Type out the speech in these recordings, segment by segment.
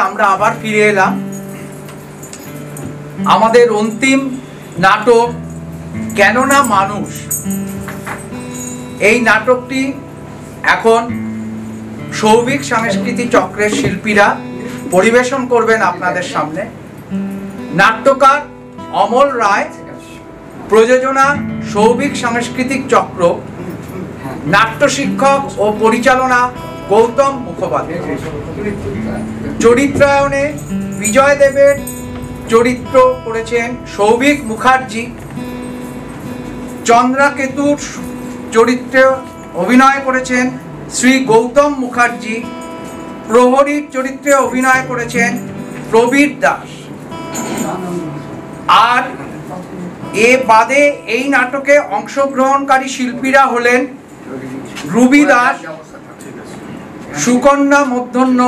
আমরা আবার ফিরে এলাম আমাদের অন্তিম নাটক কেন না মানুষ। এই নাটকটি এখন সৌভিক সাংস্কৃতিক চক্রের শিল্পীরা পরিবেশন করবেন আপনাদের সামনে। নাট্যকার অমল রায়, প্রযোজনা সৌভিক সাংস্কৃতিক চক্র, নাট্য শিক্ষক ও পরিচালনা গৌতম মুখোপাধ্যায়। চরিত্রায়নে বিজয় দেবের চরিত্র করেছেন সৌভিক মুখার্জি, চন্দ্রাকেতুর চরিত্রে অভিনয় করেছেন শ্রী গৌতম মুখার্জি, প্রহরীর চরিত্রে অভিনয় করেছেন প্রবীর দাস। আর এ বাদে এই নাটকে অংশগ্রহণকারী শিল্পীরা হলেন রুবি দাস, সুকন্যা মধ্যাহ্ন,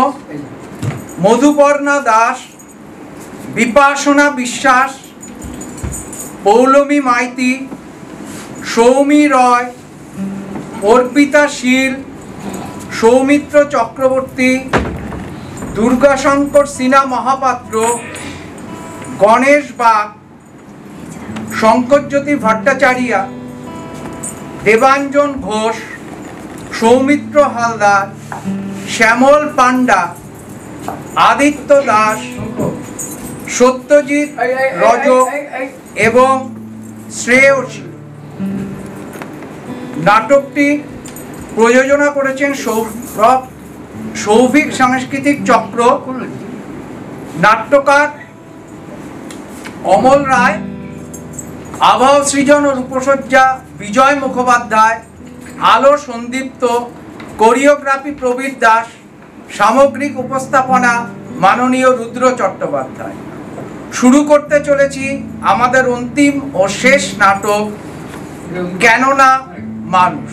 মধুপর্ণা দাস, বিপাসনা বিশ্বাস, পৌলমী মাইতি, সৌমি রয়, অর্পিতা শীল, সৌমিত্র চক্রবর্তী, দুর্গাশঙ্কর সিনহা মহাপাত্র, গণেশ বাগ, শঙ্করজ্যোতি ভট্টাচার্য, দেবাঞ্জন ঘোষ, সৌমিত্র হালদার, শ্যামল পান্ডা, আদিত্য দাস, সত্যজিৎ রজক এবং শ্রেয়সী। নাটকটি প্রযোজনা করেছেন সৌভিক সাংস্কৃতিক চক্র। নাট্যকার অমল রায়, আবহ সৃজন ও রূপসজ্জা বিজয় মুখোপাধ্যায়, আলো সন্দীপ্ত, কোরিওগ্রাফি প্রবীর দাস, সামগ্রিক উপস্থাপনা মাননীয় রুদ্র চট্টোপাধ্যায়। শুরু করতে চলেছি আমাদের অন্তিম ও শেষ নাটক কেন না মানুষ।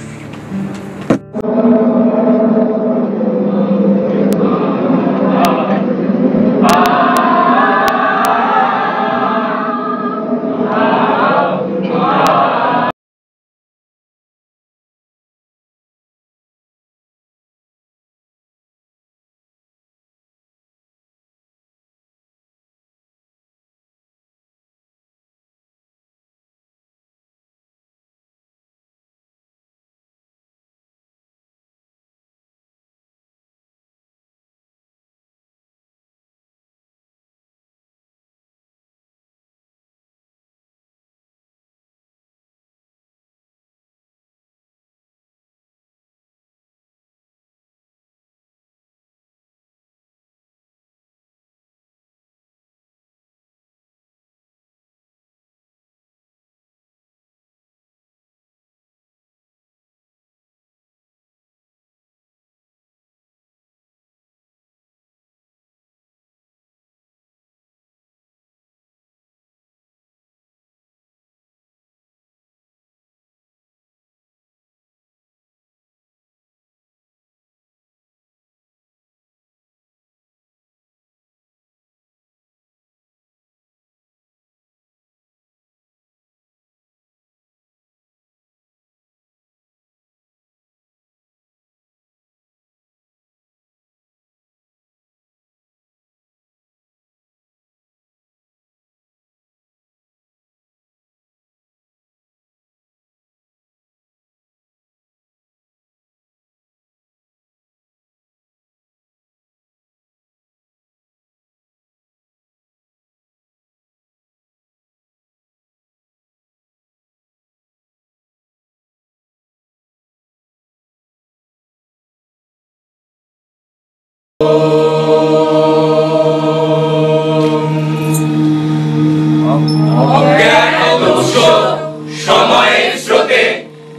সময়ের স্রোতে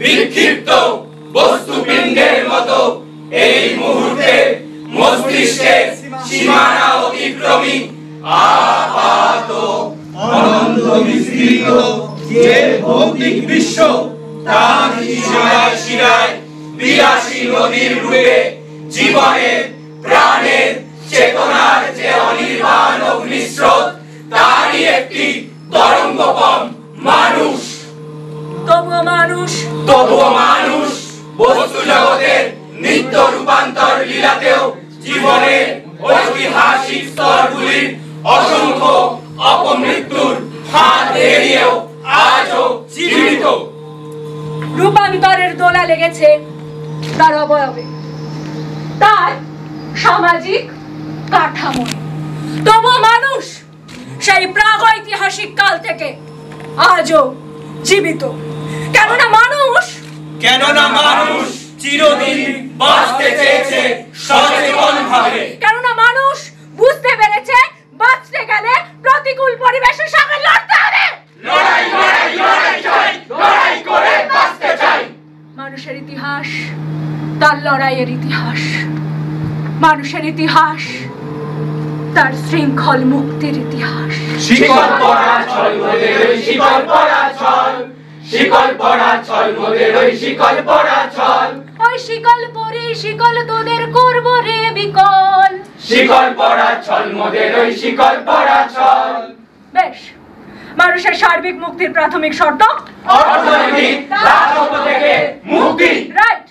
বিক্ষিপ্ত বস্তুপিণ্ডের মতো এই মুহূর্তে মস্তিষ্কের সীমানা অতিক্রমী আপাত অনন্ত বিস্তৃত যে ভৌতিক বিশ্ব তার শিরায় শিরায় বিলাসী নদীর রূপে জীবনের প্রাণের চেতনার যে অনির্বাণ অগ্নিস্রোত তারই একটি তরঙ্গপম মানুষ। তবুও মানুষ বস্তু জগতের নিত্য রূপান্তর লীলাতেও জীবনের ঐতিহাসিক তার অবয়বে, তার সামাজিক কাঠামো। তবু মানুষ সেই প্রাগৈতিহাসিক কাল থেকে আজও জীবিত। কেননা মানুষ চিরদিন বাঁচতে চেয়েছে সচেতনভাবে। কেননা মানুষ বুঝতে পেরেছে বাঁচতে গেলে প্রতিকূল পরিবেশের সঙ্গে লড়তে হবে। লড়াই লড়াই লড়াই চাই, লড়াই করে বাঁচতে চাই। মানুষের ইতিহাস তার লড়াইয়ের ইতিহাস। মানুষের ইতিহাস তার শৃঙ্খল মুক্তির ইতিহাস। শিকল পরা ছল মোদের ওই শিকল পরা ছল, শিকল পরা ছল মোদের ওই শিকল পরা ছল। ওই শিকল পরে শিকল তোদের করব রে বিকল। শিকল পরা ছল মোদের ওই শিকল পরা ছল। বেশ, মানুষের সার্বিক মুক্তির প্রাথমিক শর্ত অর্থনৈতিক রাজত্ব থেকে মুক্তি। রাইট।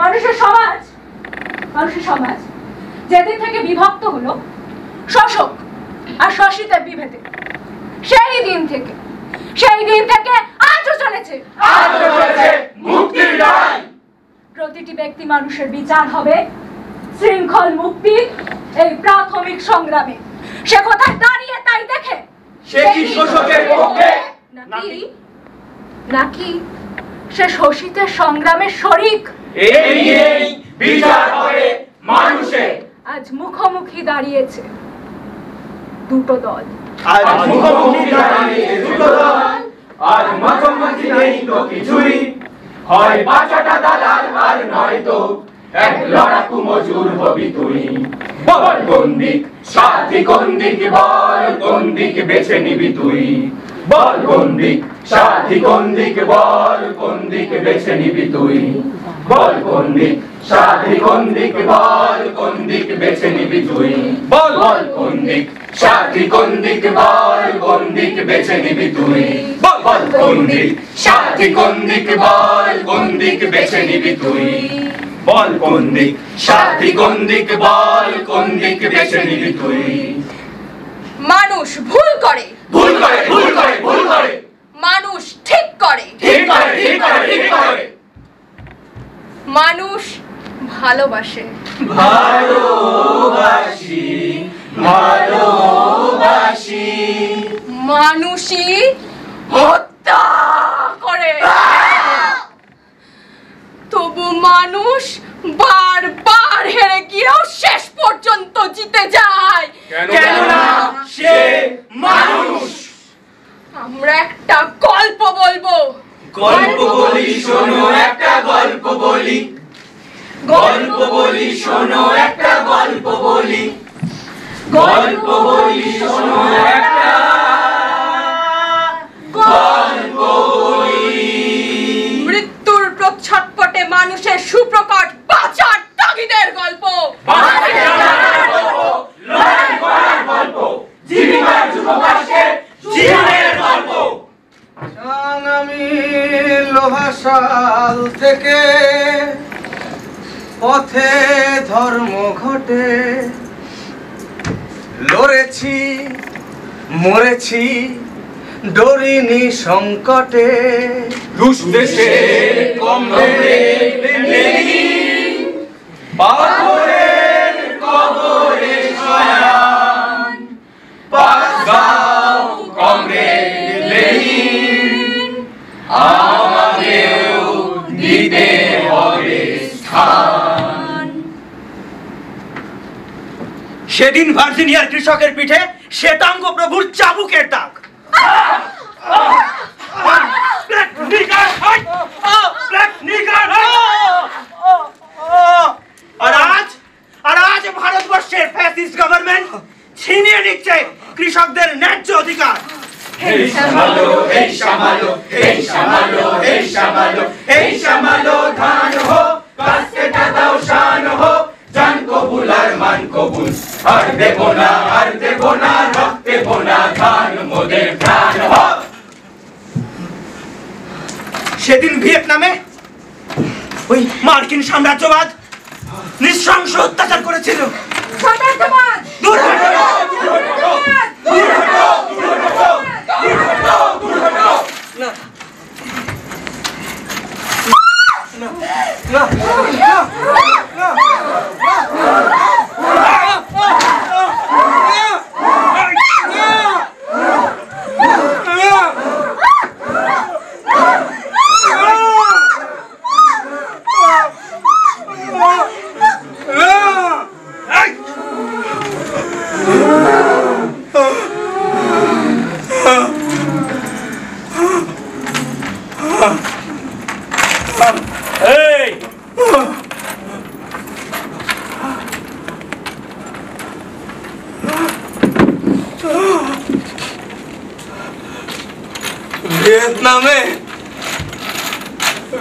মানুষের সমাজ যেদিন থেকে বিভক্ত হলো শোষক আর শোষিতের বিভেদে, সেই দিন থেকে আজও চলেছে মুক্তির লড়াই। প্রতিটি ব্যক্তি মানুষের বিচার হবে শৃঙ্খল মুক্তির এই প্রাথমিক সংগ্রামে। সে কোথায় দাঁড়িয়ে তাই দেখে, সে কি শোষকের পক্ষে নাকি সে শোষিতের সংগ্রামের শরিক। এই বিচার হবে মানুষের। আজ মুখোমুখি দাঁড়িয়েছে দুটো দল। আজ মুখোমুখি দাঁড়িয়েছে দুটো দল। আর মাঝামাঝি নেই তো কিছুই, হয় বাঁচাটা দালাল আর নয়তো এক লড়াকু মজুর হবি তুই। বল কোন দিক, সাথী কোন দিক, বল কোন দিক বেছে নিবি তুই। বল কোন দিক, সাথী কোন দিক, বল কোন দিক বেছে নিবি তুই। বল কোন দিক, সাথী কোন দিক, বল কোন দিক বেছে নিবি তুই। বল কোন দিক, সাথী কোন দিক, বল কোন দিক বেছে নিবি তুই। বল কোন দিক, সাথী কোন দিক, বল কোন দিক বেছে নিবি তুই। বল কোন দিক, সাথী কোন দিক, বল কোন দিক বেছে নিবি তুই। মানুষ ভুল করে, ভুল করে, ভুল করে, ভুল করে। মানুষ ঠিক করে, ঠিক করে, ঠিক করে, ঠিক করে। মানুষ ভালোবাসে, ভালোবাসি, ভালোবাসি। মানুষই হত্যা করে। তবু মানুষ বারবার হেরে গিয়েও শেষ পর্যন্ত জিতে যায়। কেননা সে মানুষ। আমরা একটা গল্প বলবো। গল্প বলি শোনো, একটা গল্প বলি। গল্প বলি শোনো, একটা গল্প বলি। গল্প বলি শোনো, একটা গল্প বলি। মৃত্যুর প্রচ্ছটপটে মানুষের সুপ্রকট বাঁচার তাগিদের গল্প। লড়াই করার গল্প, জীবিকার যুবকাশকে জীবনের গল্প। আমি লোহাশাল থেকে পথে ধর্ম ঘটে লড়েছি, মরেছি ডরিনি সংকটে। রুশ দেশে কমরেড লেনিন, পাথরের কবরে শয়ান। পাসগাঁও কমরেড লেনিন, আমাদেরও দিতে হবে স্থান। সেদিন ভার্জিনিয়ার কৃষকের পিঠে শ্বেতাঙ্গ প্রভুর চাবুকের দাগ। আর আজ ভারতবর্ষের ফ্যাসিস্ট গভর্নমেন্ট ছিনিয়ে নিচ্ছে কৃষকদের ন্যায্য অধিকার। এই সামালো, এই সামালো, এই সামালো, এই সামালো, এই সামালো ধান হো, কাস্তে দাও শান হো। জান কবুল আর মান কবুল, আর দেব না, আর দেব না, রক্তে বোনা ধান মোদের প্রাণ হো। সেদিন ভিয়েতনামে ওই মার্কিন সাম্রাজ্যবাদ নৃশংস অত্যাচার করেছিল। দূর হটো, দূর হটো, দূর হটো, দূর হটো, দূর হটো, দূর হটো। না না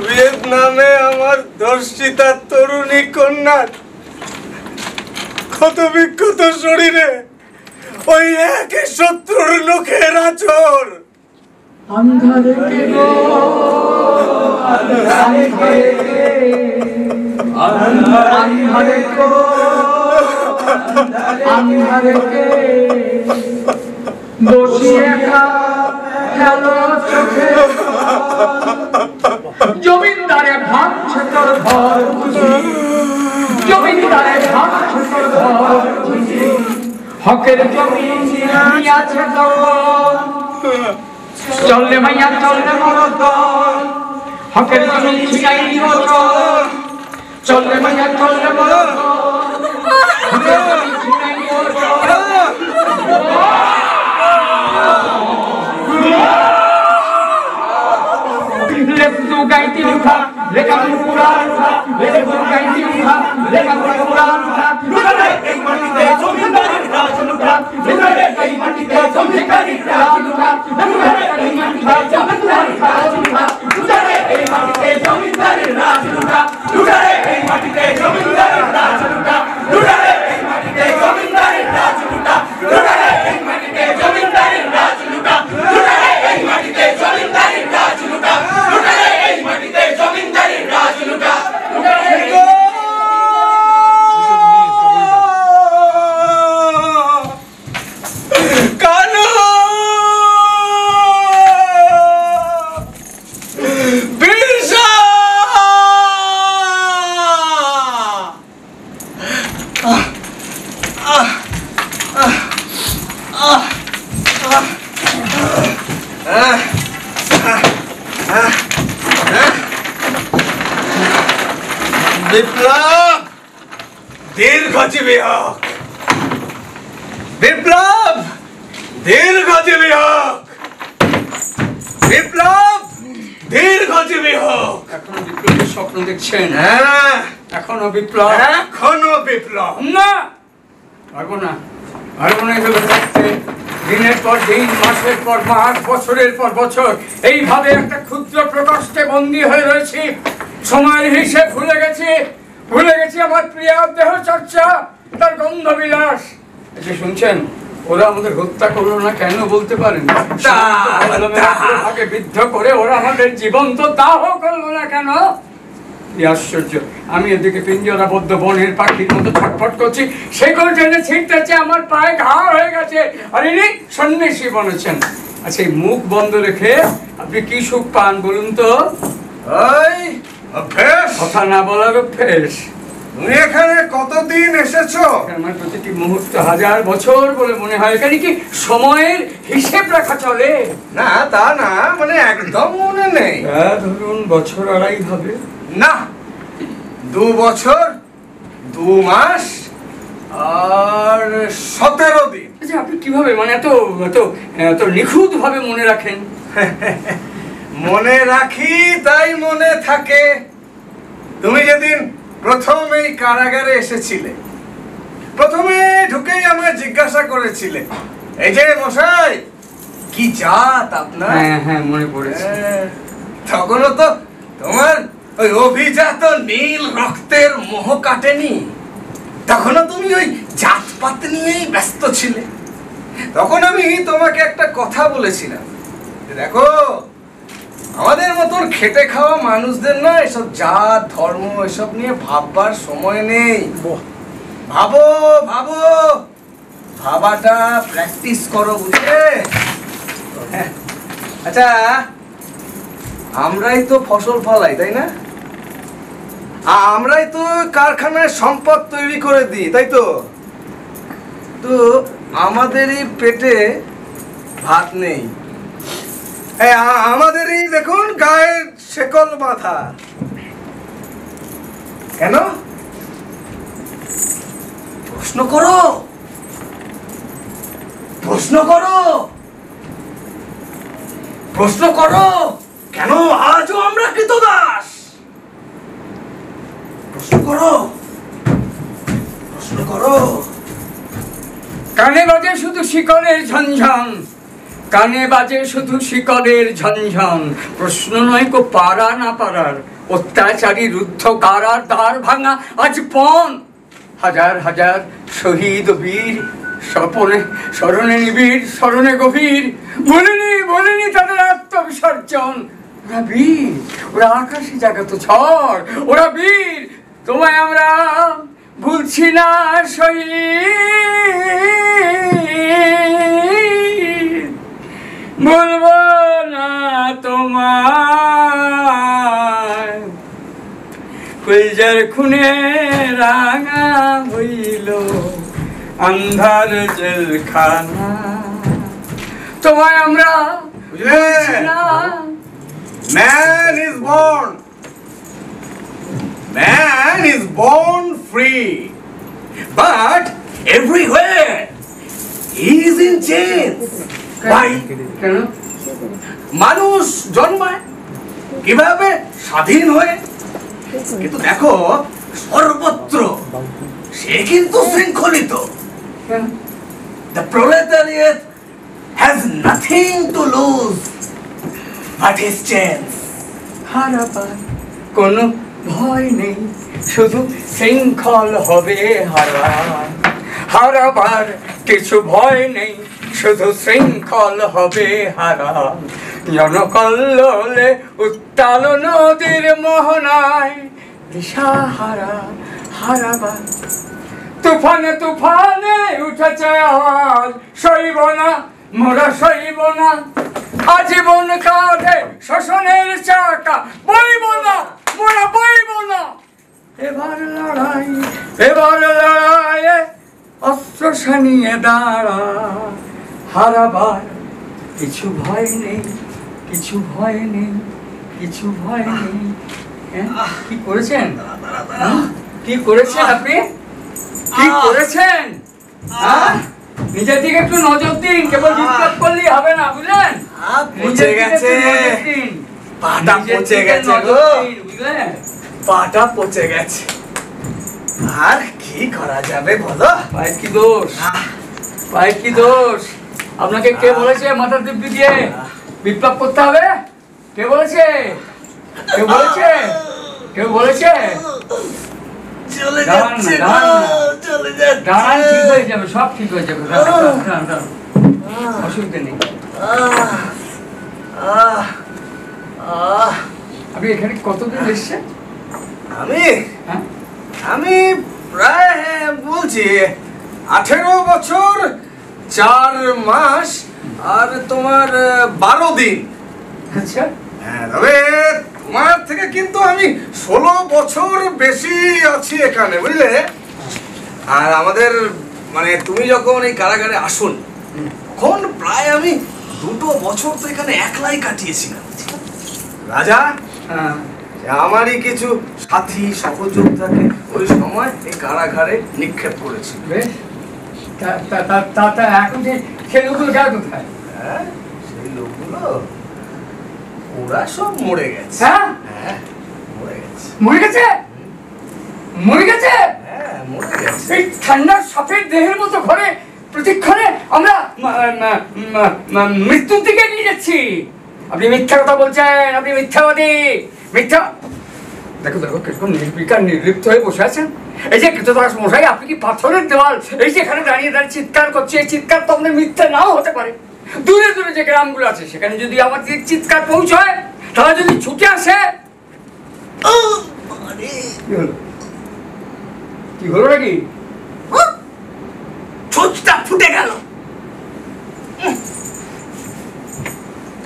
ভিয়েতনামে আমার ধর্ষিতা তরুণী কন্যার ক্ষত বিক্ষত শরীরে ওই একই শত্রুর নখের আচর। জমিদারে ভাবছে তোর ঘর, জমিদারে ভাবছে তোর ঘর, হকের জমি আছে তোর। চললে মাইয়া চললে মরদ, হকের জমি ছিনাই নিও চল। চললে মাইয়া চললে মরদ, হকের জমি ছিনাই নিও চল। লেখু গাইতি উঠা লেখা পুরাণ উঠা, লেখু গাইতি উঠা লেখা পুরাণ উঠা। লুটারে এই মাটিতে জমিদারের রাজ লুটা, লুটারে এই মাটিতে জমিদারের রাজ লুটা, লুটারে এই মাটিতে জমিদারের রাজ লুটা, লুটারে এই মাটিতে জমিদারের রাজ লুটা, লুটারে এই মাটিতে জমিদারের রাজ লুটা, লুটারে এই মাটিতে জমিদারের রাজ লুটা, লুটারে এই মাটিতে জমিদারের রাজ লুটা, লুটারে এই মাটিতে জমিদারের রাজ লুটা, লুটারে এই মাটিতে জমিদারের রাজ লুটা, লুটারে কানু বিরসা বিপ্লব দীর্ঘজীবী হোক, বিপ্লব দীর্ঘজীবী হোক, বিপ্লব দীর্ঘজীবী হোক। এখনো বিপ্লবের স্বপ্ন দেখছেন? হ্যাঁ, এখনো বিপ্লব? এখনো বিপ্লব। না, পারবো না, পারবো না এভাবে থাকতে। দিনের পর দিন, মাসের পর মাস, বছরের পর বছর এইভাবে একটা ক্ষুদ্র প্রকোষ্ঠে বন্দী হয়ে রয়েছি। সময়ের হিসেব ভুলে গেছি, ভুলে গেছি আমার প্রিয় দেহ চর্চা, তার গন্ধ বিলাস। যে শুনছেন, ওরা আমাদের হত্যা করলো না কেন বলতে পারেন? বিদ্ধ করে ওরা আমাদের জীবন্ত দাহ করলো না কেন? আশ্চর্য! আমি এদিকে পিঞ্জরাবদ্ধ বনের পাখির মতো ছটফট করছি, সেগুলো টেনে ছিটতেছে, আমার পায়ে ঘা হয়ে গেছে। আর ইনি সন্ন্যাসী বলেছেন। আচ্ছা, এই মুখ বন্ধ রেখে আপনি কি সুখ পান বলুন তো? ওই অভ্যেস, কথা না বলার অভ্যেস। তুমি এখানে কতদিন এসেছো? আমার প্রতিটি মুহূর্ত হাজার বছর বলে মনে হয়। এখানে কি সময়ের হিসেব রাখা চলে? না, তা না, মানে একদম মনে নেই। ধরুন বছর আড়াই হবে। না, 2 বছর 2 মাস আর 17 দিন। আচ্ছা, আপনি কিভাবে মানে এত এত এত নিখুঁত ভাবে মনে রাখেন? মনে রাখি তাই মনে থাকে। তুমি যেদিন প্রথম এই কারাগারে এসেছিলে, প্রথমে ঢুকেই আমায় জিজ্ঞাসা করেছিলে, এই যে মশাই, কি জাত আপনার? হ্যাঁ, মনে পড়েছে। তখনও তো তোমার ওই অভিজাত নীল রক্তের মোহ কাটেনি। তখনও তুমি ওই জাতপাত নিয়েই ব্যস্ত ছিলে। তখন আমি তোমাকে একটা কথা বলেছিলাম, দেখো, আমাদের মতন খেটে খাওয়া মানুষদের না এসব জাত ধর্ম এসব নিয়ে ভাববার সময় নেই। ভাবো ভাবো, ভাবাটা প্র্যাকটিস করো, বুঝলে? আচ্ছা, আমরাই তো ফসল ফলাই, তাই না? আমরাই তো কারখানায় সম্পদ তৈরি করে দিই, তাই তো? তো আমাদেরই পেটে ভাত নেই। আমাদেরই দেখুন গায়ের শেকল বাঁধা। কেন? প্রশ্ন করো, প্রশ্ন করো, প্রশ্ন করো। কেন আজও আমরা কৃতদাস? প্রশ্ন করো, প্রশ্ন করো। কানে বাজে শুধু শিকলের ঝনঝন, কানে বাজে শুধু শিকলের ঝনঝন। প্রশ্ন নয় কো পারা না পারার, অত্যাচারী রুদ্ধ কারার দ্বার ভাঙা আজ পণ। হাজার হাজার শহীদ বীর স্বপনে স্মরণে নিবিড়, স্মরণে গভীর। বলিনি বলিনি তাদের আত্মবিসর্জন। ওরা বীর, ওরা আকাশে জাগত ঝড়, ওরা বীর। তোমায় আমরা ভুলছি না শহীদ, ভুলবো না তোমায়। কলজার খুনে রাঙা হইল আন্ধার জেলখানা, তোমায় আমরা ভুলছি না। Man is born. Man is born free. But everywhere he is in chains. Why? কেন? মানুষ জন্মায় কিভাবে স্বাধীন হয়ে, কিন্তু দেখো সর্বত্র সে কিন্তু শৃঙ্খলিত। কেন? The proletariat has nothing to lose but his chains. হারাবার কোনো ভয় নেই, শুধু শৃঙ্খল হবে হারা। হারাবার কিছু ভয় নেই, শুধু শৃঙ্খল হবে হারা। জনকল্লোলে উত্তাল নদীর মোহনায় দিশাহারা হারাবার। তুফানে তুফানে উঠেছে আওয়াজ, সইব না মোরা সইব না। আজীবন কাঁধে শোষণের চাকা, বইব না মোরা বইব না। এবার লড়াই, এবার লড়াইয়ে অস্ত্র সানিয়ে দাঁড়া। হারাবার কিছু ভয় নেই, কিছু ভয় নেই, কিছু ভয় নেই। কি করেছেন? কি করেছেন আপনি? কি করেছেন? নিজের দিকে একটু নজর দিন, কেবল বিপ্লব করলেই হবে না, বুঝলেন? পচে গেছে, পাটা পচে গেছে গো, বুঝলেন? পাটা পচে গেছে। আর কি করা যাবে বলো? পায়ের কি দোষ? পায়ের কি দোষ? আপনাকে কে বলেছে মাথা দিব্যি দিয়ে বিপ্লব করতে হবে? কে বলেছে? কেউ বলেছে? কেউ বলেছে? চলে দাঁড়ান না, যাচ্ছে গো, দাঁড়ান না। চলে যাচ্ছে। দাঁড়ান, ঠিক হয়ে যাবে, সব ঠিক হয়ে যাবে। দাঁড়ান, দাঁড়ান, দাঁড়ান। অসুবিধা নেই। আপনি এখানে কতদিন এসছেন? আমি হ্যাঁ? আমি প্রায় বলছি 18 বছর 4 মাস আর তোমার 12 দিন। আচ্ছা, হ্যাঁ, তবে তোমার থেকে কিন্তু আমি 16 বছর বেশি আছি এখানে, বুঝলে? আর আমাদের মানে তুমি যখন এই কারাগারে আসুন, তখন প্রায় আমি 2 বছর তো এখানে একলাই কাটিয়েছিলাম। রাজা হ্যাঁ। আমারই কিছু সাথী সহযোদ্ধাকে ওই সময় এই কারাগারে নিক্ষেপ করেছিল। বেশ, তা এখন সেই লোকগুলো গেল কোথায়? হ্যাঁ, সেই লোকগুলো ওরা সব মরে গেছে। হ্যাঁ, হ্যাঁ, মরে গেছে। মরে গেছে? মরে গেছে? হ্যাঁ, মরে গেছে। এই ঠান্ডার সাপের দেহের মতো ঘরে প্রতিক্ষণে আমরা মৃত্যুর দিকে নিয়ে যাচ্ছি। আপনি মিথ্যা কথা বলছেন, আপনি মিথ্যাবাদী, মিথ্যা। দেখো দেখো কিরকম নির্বিকার নির্লিপ্ত হয়ে বসে আছেন। এই যে কৃতদাস মশাই, আপনি কি পাথরের দেওয়াল? এই যে এখানে দাঁড়িয়ে দাঁড়িয়ে চিৎকার করছে, এই চিৎকার তো আপনার মিথ্যা নাও হতে পারে। দূরে দূরে যে গ্রামগুলো আছে সেখানে যদি আমার চিৎকার পৌঁছয়, তারা যদি ছুটে আসে। কি হলো? কি হলো নাকি? ছোটটা ফুটে গেল।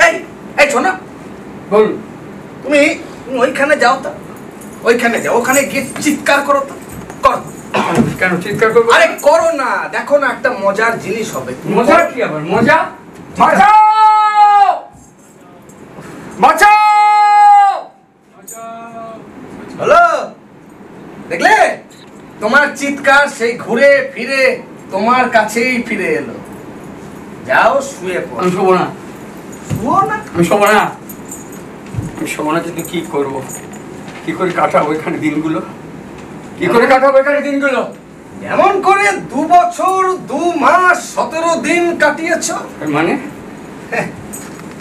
এই এই শোনো, বলুন। তুমি ওইখানে যাও তো, ওইখানে যাও, ওখানে গিয়ে চিৎকার করো তো, করো। কেন চিৎকার করবো? আরে করো না, দেখো না একটা মজার জিনিস হবে। মজা কি আবার? মজা? বাঁচাও! বাঁচাও! হলো, দেখলে তোমার চিৎকার সেই ঘুরে ফিরে তোমার কাছেই ফিরে এলো। যাও শুয়ে পড়ো। আমি শোবো না, শুও না? আমি শোবো না, আমি শোবো না। কিন্তু কি করবো, কি করে কাটাবো এখানে দিনগুলো, কি করে কাটাবো এখানে দিনগুলো? এমন করে 2 বছর 2 মাস 17 দিন কাটিয়েছ। মানে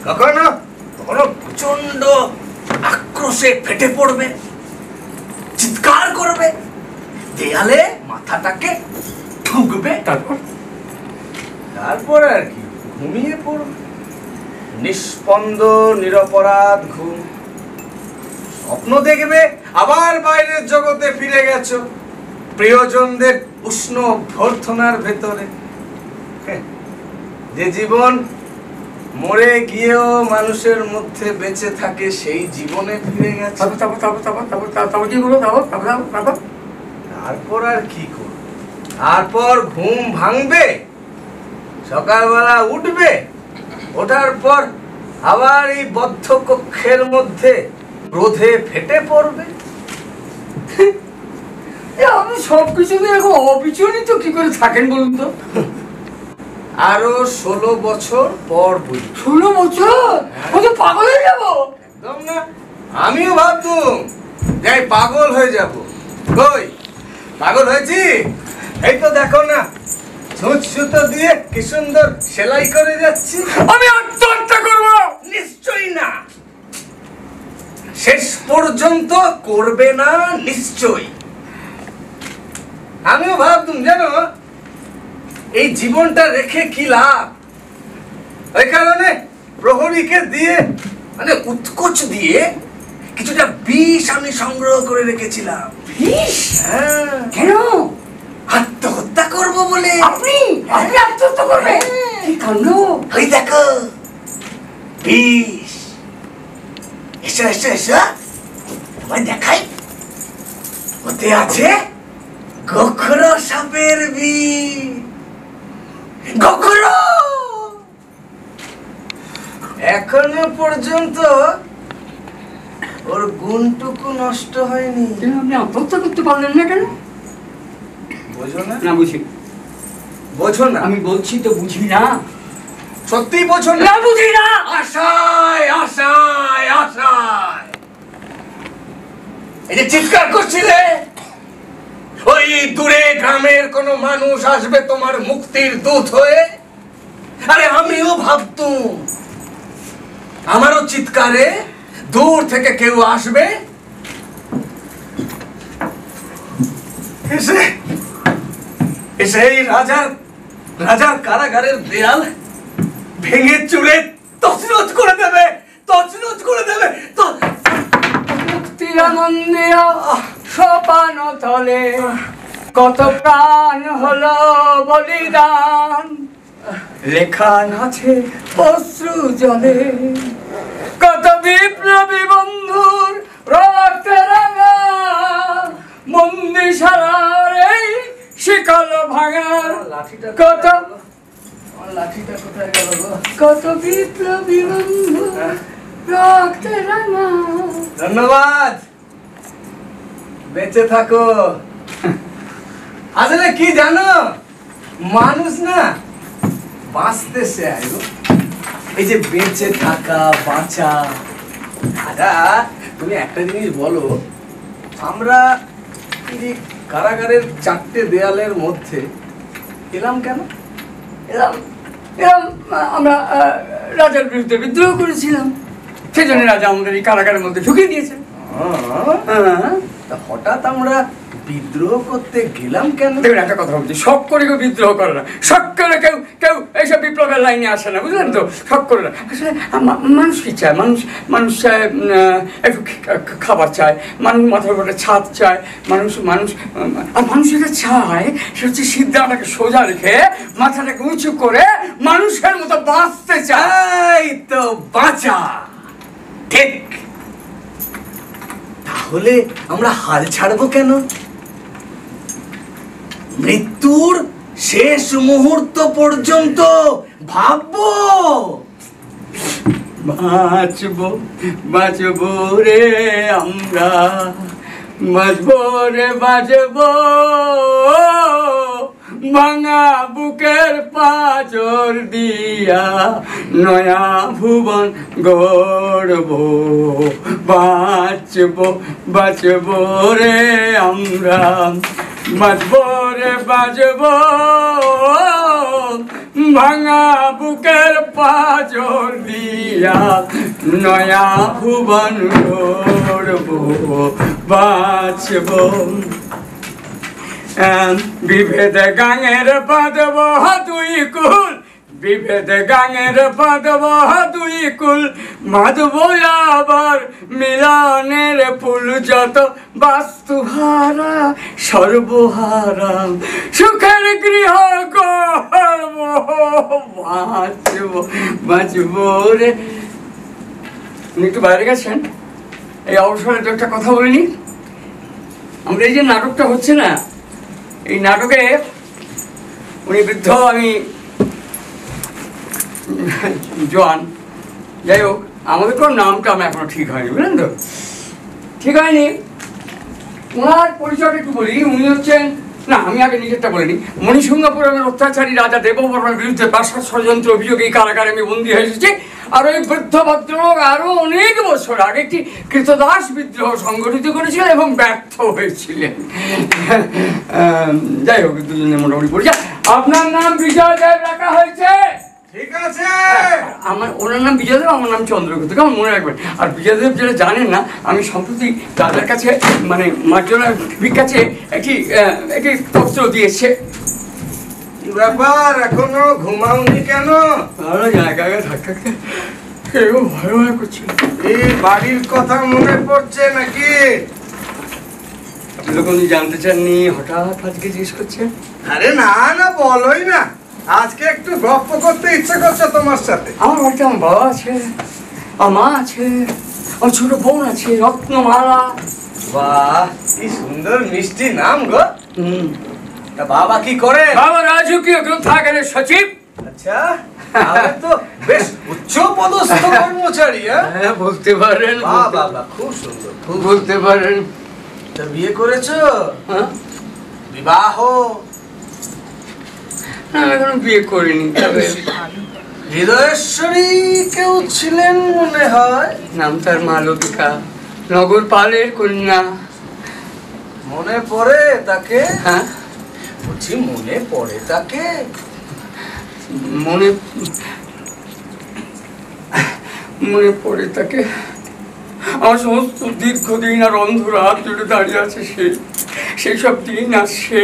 কখনো কখনো প্রচন্ড আক্রোশে ফেটে পড়বে, চিৎকার করবে, দেয়ালে মাথাটাকে ঠুকবে, তারপর তারপর আর কি ঘুমিয়ে পড়বে। নিষ্পন্দ নিরপরাধ ঘুম। স্বপ্ন দেখবে আবার বাইরের জগতে ফিরে গেছো, প্রিয়জনদের উষ্ণ অভ্যর্থনার ভেতরে। যে জীবন মরে গিয়েও মানুষের মধ্যে বেঁচে থাকে, সেই জীবনে ফিরে গেছে। তারপর কি করবো? তারপর আর কি করবে? তারপর ঘুম ভাঙবে, সকালবেলা উঠবে, ওঠার পর আবার এই বদ্ধ কক্ষের মধ্যে ক্রোধে ফেটে পড়বে। আপনি সবকিছু এখন অবিচলিত কি করে থাকেন বলুন তো? আরো 16 বছর পর বুঝি। 16 বছর? আমি তো পাগল হয়ে যাবো। একদম না, আমিও ভাবতুম যাই পাগল হয়ে যাব। কই পাগল হয়েছি? এই তো দেখো না, ছুঁচ সুতো দিয়ে কি সুন্দর সেলাই করে যাচ্ছি। আমি আত্মহত্যা করবো। নিশ্চয়ই না, শেষ পর্যন্ত করবে না নিশ্চয়ই। আমিও ভাবতুম জানো, এই জীবনটা রেখে কি লাভ। ওই কারণে প্রহরীকে দিয়ে, মানে উৎকোচ দিয়ে কিছুটা বিষ আমি সংগ্রহ করে রেখেছিলাম। বিষ? হ্যাঁ, কেন? আত্মহত্যা করব বলে। আপনি আত্মহত্যা করবেন? কি কাণ্ড! ওই দেখো বিষ। এসো এসো এসো, তোমায় দেখাই। ওতে আছে গোখরো সাপের বিষ। গোখরো এখনো পর্যন্ত ওর গুণটুকু নষ্ট হয়নি। আপনি আত্মহত্যা করতে পারলেন না কেন? বোঝো না? না বুঝি। বোঝো না? আমি বলছি তো বুঝি না। সত্যি বোঝো না? না বুঝি না। আশায় আশায় আশায় এই যে চিৎকার করছিলে, ওই দূরে গ্রামের কোন মানুষ আসবে তোমার মুক্তির দূত হয়ে। আরে আমিও ভাবতুম আমারও চিৎকারে দূর থেকে কেউ আসবে, এসে এসে এই রাজার কারাগারের দেয়াল ভেঙে চুরে তছনছ করে দেবে, তছনছ করে দেবে। মুক্তির আনন্দে সোপান তলে কত প্রাণ হলো বলিদান, লেখা আছে অশ্রু জলে কত বিপ্লবী বন্ধুর রক্তে রাঙা বন্দিশালার এই শিকল ভাঙা। কত লাঠিটা কোথায় গেল গো? কত বিপ্লবী বন্ধু রক্তে রাঙা। ধন্যবাদ, বেঁচে থাকো। আসলে কি জানো, মানুষ না বাঁচতে চায় গো। এই যে বেঁচে থাকা, বাঁচা। দাদা তুমি একটা জিনিস বলো, আমরা এই যে কারাগারের 4টে দেয়ালের মধ্যে এলাম কেন? এরম এরম আমরা রাজার বিরুদ্ধে বিদ্রোহ করেছিলাম, সেই জন্য রাজা আমাদের এই কারাগারের মধ্যে ঢুকিয়ে দিয়েছেন। তা হঠাৎ আমরা বিদ্রোহ করতে গেলাম কেন? দেখুন একটা কথা বলছি, শখ করে কেউ বিদ্রোহ করে না, শখ করে কেউ কেউ এইসব বিপ্লবের লাইনে আসে না, বুঝলেন তো? শখ করে না। আসলে মানুষ কি চায়? মানুষ চায় একটু খাবার চায়, মানুষ মাথার উপরে ছাদ চায়, আর মানুষ যেটা চায় সেটা হচ্ছে সিদ্ধাটাকে সোজা রেখে মাথাটাকে উঁচু করে মানুষের মতো বাঁচতে চায়। এই তো বাঁচা, ঠিক। তাহলে আমরা হাল ছাড়বো কেন? মৃত্যুর শেষ মুহূর্ত পর্যন্ত ভাববো। বাঁচবো বাঁচবো রে আমরা, বাঁচবো রে বাঁচবো, ভাঙা বুকের পাঁচর দিয়া নয়া ভুবন গড়বো। বাঁচবো বাঁচবো রে আমরা, বাঁচবো রে বাঁচবো, ভাঙা বুকের পাঁচর দিয়া নয়া ভুবন গড়বো। বাঁচবো বিভেদ গাঙের বাঁধব দুই কুল, বিভেদ গাঙের বাঁধব দুই কুল, বাঁধব আবার মিলনের ফুল। যত বাস্তুহারা সর্বহারা সুখের গৃহ করব। বাঁচব বাঁচব রে। উনি একটু বাইরে গেছেন, এই অবসরে তো একটা কথা বলিনি। আমরা এই যে নাটকটা হচ্ছে না, এই নাটকে উনি বৃদ্ধ, আমি জোয়ান। যাই হোক, আমাদের কোনো নামটা আমি এখনো ঠিক হয়নি, বুঝলেন তো? ঠিক হয়নি। ওনার পরিচয়টা একটু বলি। উনি হচ্ছেন, না আমি আগে নিজেরটা বলিনি। মণিসিংহপুরের অত্যাচারী রাজা দেববর্মার বিরুদ্ধে বাসার ষড়যন্ত্র অভিযোগে এই কারাগারে আমি বন্দী হয়ে এসেছি। আর ওই বৃদ্ধ ভদ্রলোক আরো অনেক বছর আগে একটি কৃতদাস বিদ্রোহ সংগঠিত করেছিলেন এবং ব্যর্থ হয়েছিলেন। যাই হোক, দুজনে মোটামুটি পরিচয়। আপনার নাম বিজয় দেব রাখা হয়েছে? ঠিক আছে। আমার ওনার নাম বিজয়দেব, আমার নাম চন্দ্রগুপ্ত, কেমন মনে রাখবেন। আর বিজয়দেব যেটা জানেন না, আমি সম্প্রতি দাদার কাছে মানে মার্জনার কাছে একটি পত্র দিয়েছে। ব্যাপার, এখনো ঘুমাওনি কেন? জায়গায় থাকতে কেউ ভয় ভয় করছিল। এই বাড়ির কথা মনে পড়ছে নাকি? আপনি তো কোনো জানতে চাননি, হঠাৎ আজকে জিজ্ঞেস করছেন? আরে না না, বলোই না। আজকে একটু গপ্প করতে ইচ্ছে করছে তোমার সাথে। আমার বাড়িতে আমার বাবা আছে, আমার মা আছে, আমার ছোট বোন আছে রত্নমালা। বাহ, কি সুন্দর মিষ্টি নাম গো। তা বাবা কি করে? বাবা রাজকীয় গ্রন্থাগারের সচিব। আচ্ছা, তাহলে তো বেশ উচ্চ পদস্থ কর্মচারী। হ্যাঁ, বলতে পারেন। বাহ বাহ বাহ, খুব সুন্দর, খুব। বলতে পারেন। তা বিয়ে করেছো? হ্যাঁ, বিবাহ? না, আমি এখনো বিয়ে করিনি। তবে হৃদয়েশ্বরী কেউ ছিলেন মনে হয়। নাম তার মালবিকা, নগর পালের কন্যা। মনে পড়ে তাকে? হ্যাঁ, বলছি মনে পড়ে তাকে? মনে পড়ে তাকে। আমার সমস্ত দীর্ঘদিন আর অন্ধরাত জুড়ে দাঁড়িয়ে আছে সেই সব দিন আসছে।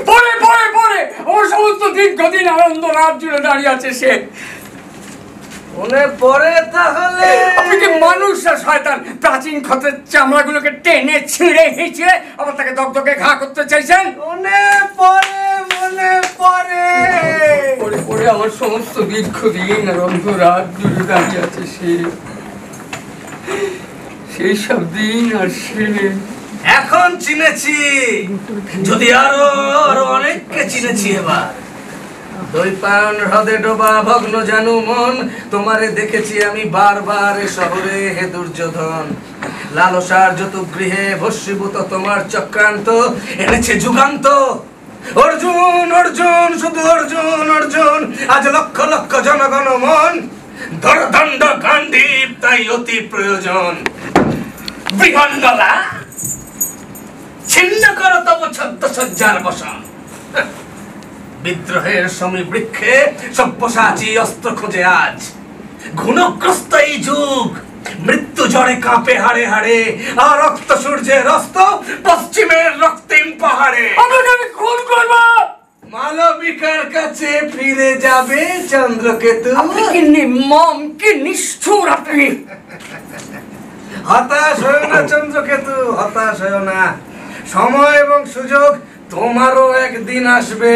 পরে পরে পরে আমার সমস্ত দীর্ঘদিন আনন্দ রাত জুড়ে দাঁড়িয়ে আছে সে। মনে পড়ে তাহলে? আপনি কি মানুষ না শয়তান? প্রাচীন ক্ষতের চামড়াগুলোকে টেনে ছিঁড়ে হিঁচড়ে আবার তাকে দগদগে ঘা করতে চাইছেন? মনে পড়ে, মনে পড়ে। পরে পরে আমার সমস্ত দীর্ঘদিন আর অন্ধরাত জুড়ে দাঁড়িয়ে আছে সেই সব দিন আর সে। এখন চিনেছি, যদি আরো আরো অনেককে চিনেছি এবার। দৈপায়ন হ্রদে ডোবা ভগ্ন জানু মন, তোমারে দেখেছি আমি বারবার এ শহরে হে দুর্যোধন। লালসার যত গৃহে ভস্মীভূত তোমার চক্রান্ত এনেছে যুগান্ত। অর্জুন অর্জুন, শুধু অর্জুন অর্জুন, আজ লক্ষ লক্ষ জনগণ মন। ধরদণ্ড গান্ডীব তাই অতি প্রয়োজন। বৃহন্নলা ছিন্ন করো তব ছদ্ম সজ্জার বসন। বিদ্রোহের সমীবৃক্ষে সব্যসাচী অস্ত্র খোঁজে আজ। ঘুণগ্রস্ত এই যুগ, মৃত্যু জ্বরে কাঁপে হাড়ে হাড়ে, আর রক্ত সূর্যের অস্ত পশ্চিমের রক্তিম পাহাড়ে। আমি খুন করবো। মালবিকার কাছে ফিরে যাবে চন্দ্রকেতু। আপনি কি নির্মম, কি নিষ্ঠুর আপনি! হতাশ হয়েও না চন্দ্রকেতু, হতাশ হয়েও না। সময় এবং সুযোগ তোমারও একদিন আসবে।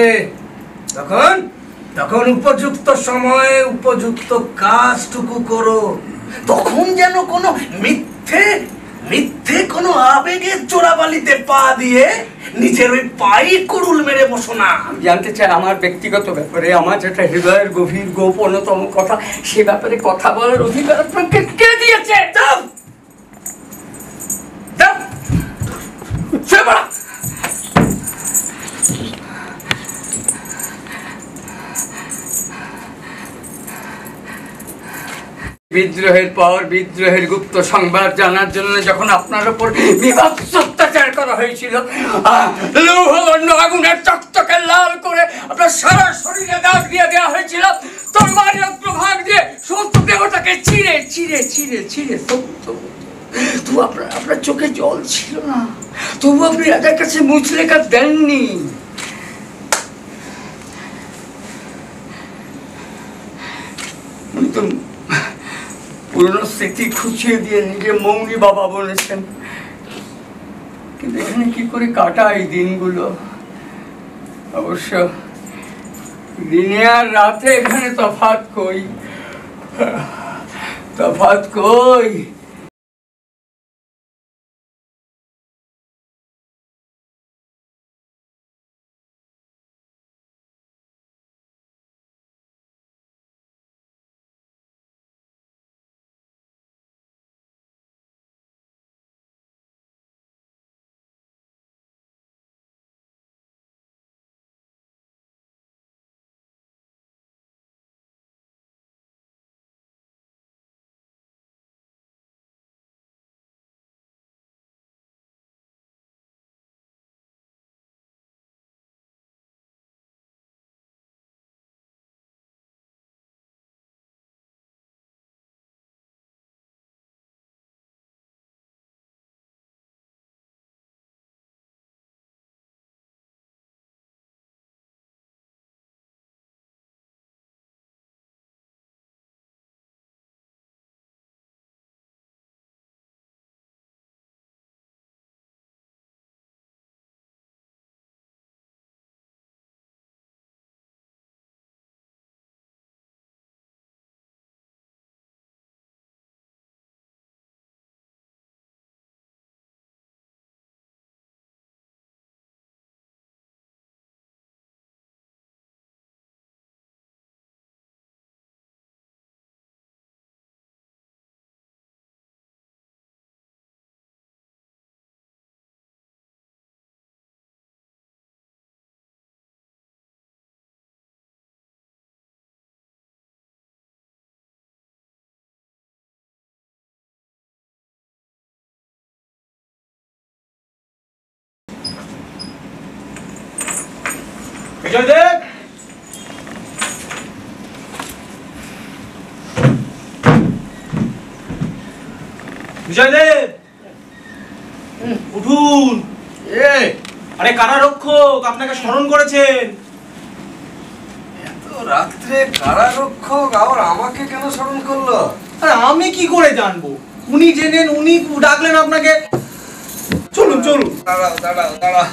তখন উপযুক্ত সময়ে উপযুক্ত কাজটুকু করো। তখন যেন কোনো মিথ্যে মিথ্যে কোনো আবেগের চোরাবালিতে পা দিয়ে নিজের ওই পাই কুড়ুল মেরে বসো না। জানতে চাই আমার ব্যক্তিগত ব্যাপারে, আমার যেটা হৃদয়ের গভীর গোপনতম কথা, সে ব্যাপারে কথা বলার অধিকার আপনাকে কে দিয়েছে? যাও যাও শুয়ে পড়া। বিদ্রোহের পর বিদ্রোহের গুপ্ত সংবাদ জানার জন্য যখন আপনার উপর বিভৎস অত্যাচার করা হয়েছিল, লৌহবর্ণ আগুনের চকচকে লাল করে আপনার সারা শরীরে দাগ দিয়ে দেওয়া হয়েছিল, তরবারি অগ্রভাগ দিয়ে সমস্ত দেহটাকে চিরে চিরে চিরে চিরে তবু আপনার চোখে জল ছিল না, তবু আপনি রাজার কাছে মুচলেখা দেননি। উনি তো পুরনো স্মৃতি খুঁচিয়ে দিয়ে নিজে মৌনী বাবা বলেছেন, কিন্তু এখানে কি করে কাটাই দিনগুলো? অবশ্য দিনে আর রাতে এখানে তফাৎ কই, তফাৎ কই। বিজয়দেব, বিজয়দেব উঠুন। আরে কারারক্ষক আপনাকে স্মরণ করেছেন। এত রাত্রে কারারক্ষক আবার আমাকে কেন স্মরণ করলো? আরে আমি কি করে জানবো? উনি জেনেন, উনি ডাকলেন আপনাকে। চলুন চলুন। দাঁড়াও দাঁড়াও দাঁড়াও।